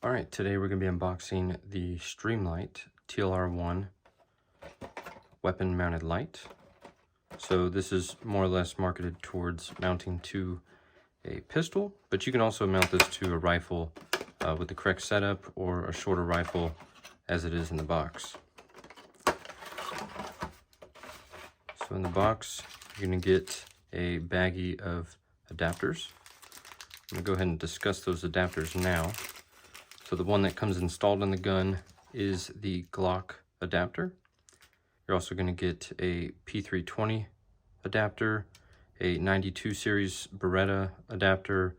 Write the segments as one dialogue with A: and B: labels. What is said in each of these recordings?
A: Alright, today we're going to be unboxing the Streamlight TLR-1 weapon mounted light. So this is more or less marketed towards mounting to a pistol, but you can also mount this to a rifle with the correct setup, or a shorter rifle as it is in the box. So in the box, you're going to get a baggie of adapters. I'm going to go ahead and discuss those adapters now. So the one that comes installed in the gun is the Glock adapter. You're also going to get a P320 adapter, a 92 series Beretta adapter,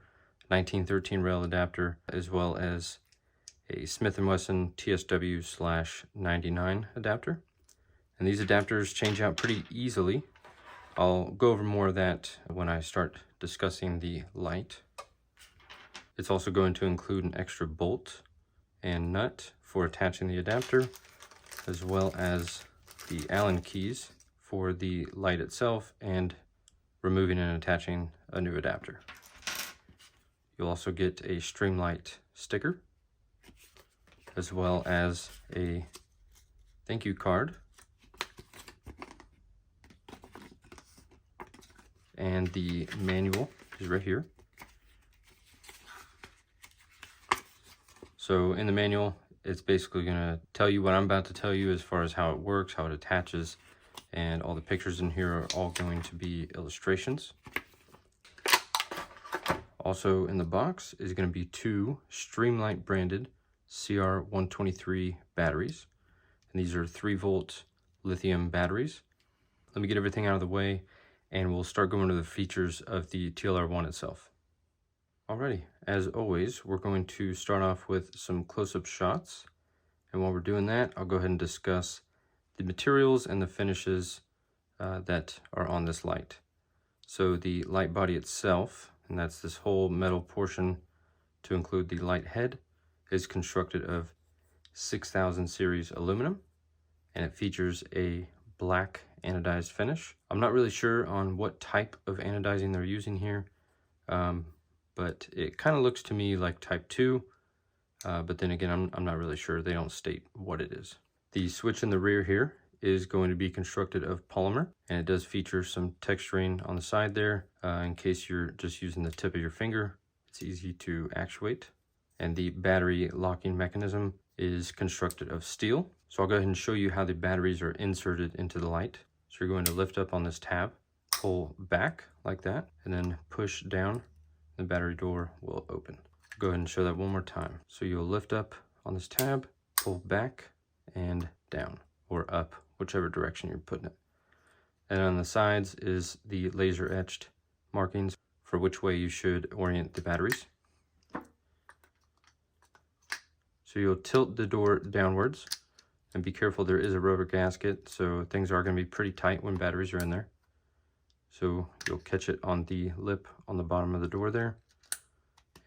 A: 1913 rail adapter, as well as a Smith & Wesson TSW/99 adapter. And these adapters change out pretty easily. I'll go over more of that when I start discussing the light. It's also going to include an extra bolt and nut for attaching the adapter, as well as the Allen keys for the light itself and removing and attaching a new adapter. You'll also get a Streamlight sticker, as well as a thank you card and the manual is right here. So in the manual, it's basically going to tell you what I'm about to tell you as far as how it works, how it attaches, and all the pictures in here are all going to be illustrations. Also in the box is going to be two Streamlight branded CR123 batteries. And these are 3-volt lithium batteries. Let me get everything out of the way and we'll start going to the features of the TLR-1 itself. Alrighty, as always, we're going to start off with some close-up shots. And while we're doing that, I'll go ahead and discuss the materials and the finishes that are on this light. So the light body itself, and that's this whole metal portion to include the light head, is constructed of 6000 series aluminum, and it features a black anodized finish. I'm not really sure on what type of anodizing they're using here, but it kind of looks to me like type 2, but then again, I'm not really sure. They don't state what it is. The switch in the rear here is going to be constructed of polymer, and it does feature some texturing on the side there. In case you're just using the tip of your finger, it's easy to actuate. And the battery locking mechanism is constructed of steel. So I'll go ahead and show you how the batteries are inserted into the light. So you're going to lift up on this tab, pull back like that, and then push down. The battery door will open. Go ahead and show that one more time. So you'll lift up on this tab, pull back and down, or up, whichever direction you're putting it. And on the sides is the laser etched markings for which way you should orient the batteries. So you'll tilt the door downwards, and be careful, there is a rubber gasket, so things are going to be pretty tight when batteries are in there. So you'll catch it on the lip on the bottom of the door there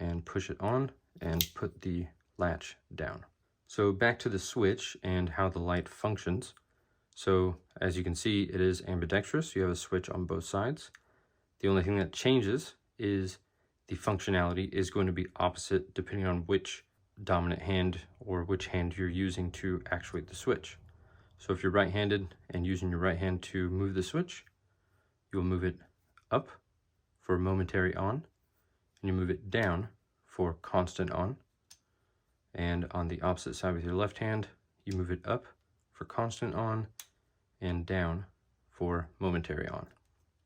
A: and push it on and put the latch down. So back to the switch and how the light functions. So as you can see, it is ambidextrous. You have a switch on both sides. The only thing that changes is the functionality is going to be opposite depending on which dominant hand or which hand you're using to actuate the switch. So if you're right-handed and using your right hand to move the switch, you'll move it up for momentary on, and you move it down for constant on. And on the opposite side with your left hand, you move it up for constant on and down for momentary on.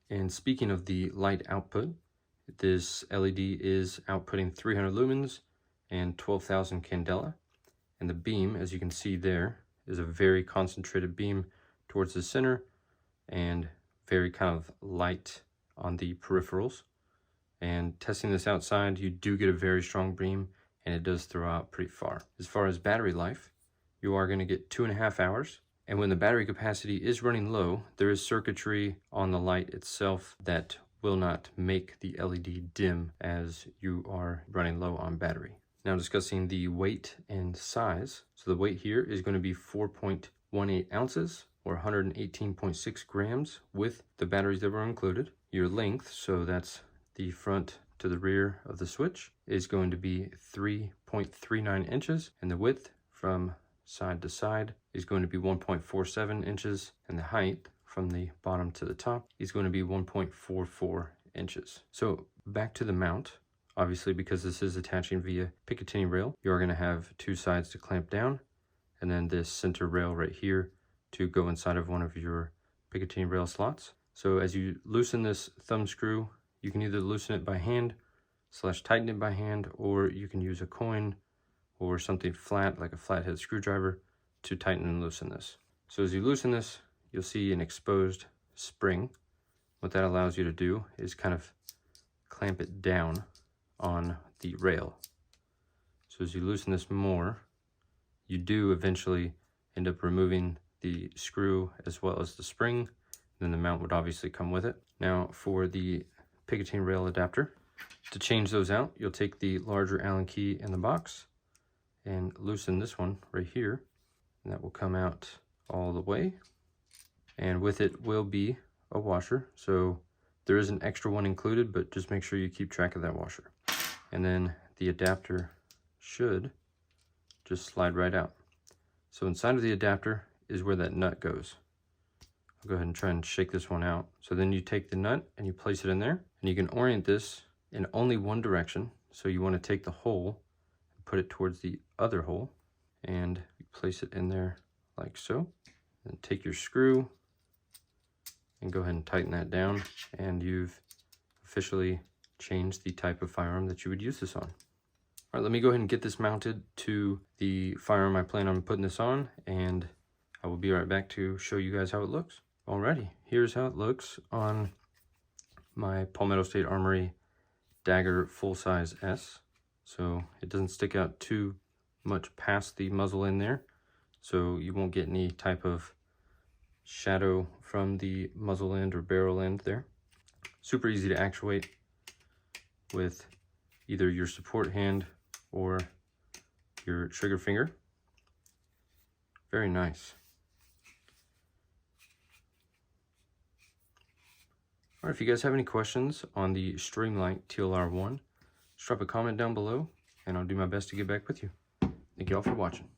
A: And speaking of the light output, this LED is outputting 300 lumens and 12,000 candela. And the beam, as you can see there, is a very concentrated beam towards the center and very kind of light on the peripherals. And testing this outside, you do get a very strong beam, and it does throw out pretty far. As far as battery life, you are going to get 2.5 hours. And when the battery capacity is running low, there is circuitry on the light itself that will not make the LED dim as you are running low on battery. Now discussing the weight and size. So the weight here is going to be 4.18 ounces. Or 118.6 grams with the batteries that were included. Your length, so that's the front to the rear of the switch, is going to be 0.39 inches, and the width from side to side is going to be 1.47 inches, and the height from the bottom to the top is going to be 1.44 inches. So back to the mount. Obviously, because this is attaching via Picatinny rail, you're going to have two sides to clamp down, and then this center rail right here to go inside of one of your Picatinny rail slots. So as you loosen this thumb screw, you can either loosen it by hand / tighten it by hand, or you can use a coin or something flat like a flathead screwdriver to tighten and loosen this. So as you loosen this, you'll see an exposed spring. What that allows you to do is kind of clamp it down on the rail. So as you loosen this more, you do eventually end up removing the screw as well as the spring. Then the mount would obviously come with it. Now for the Picatinny rail adapter, to change those out, you'll take the larger Allen key in the box and loosen this one right here, and that will come out all the way. And with it will be a washer. So there is an extra one included, but just make sure you keep track of that washer. And then the adapter should just slide right out. So inside of the adapter is where that nut goes. I'll go ahead and try and shake this one out. So then you take the nut and you place it in there, and you can orient this in only one direction. So you want to take the hole and put it towards the other hole, and you place it in there like so. Then take your screw and go ahead and tighten that down, and you've officially changed the type of firearm that you would use this on. All right, let me go ahead and get this mounted to the firearm I plan on putting this on, and I will be right back to show you guys how it looks. Alrighty, here's how it looks on my Palmetto State Armory Dagger full-size S. So it doesn't stick out too much past the muzzle in there, so you won't get any type of shadow from the muzzle end or barrel end there. Super easy to actuate with either your support hand or your trigger finger. Very nice. All right, if you guys have any questions on the Streamlight TLR-1, just drop a comment down below and I'll do my best to get back with you. Thank you all for watching.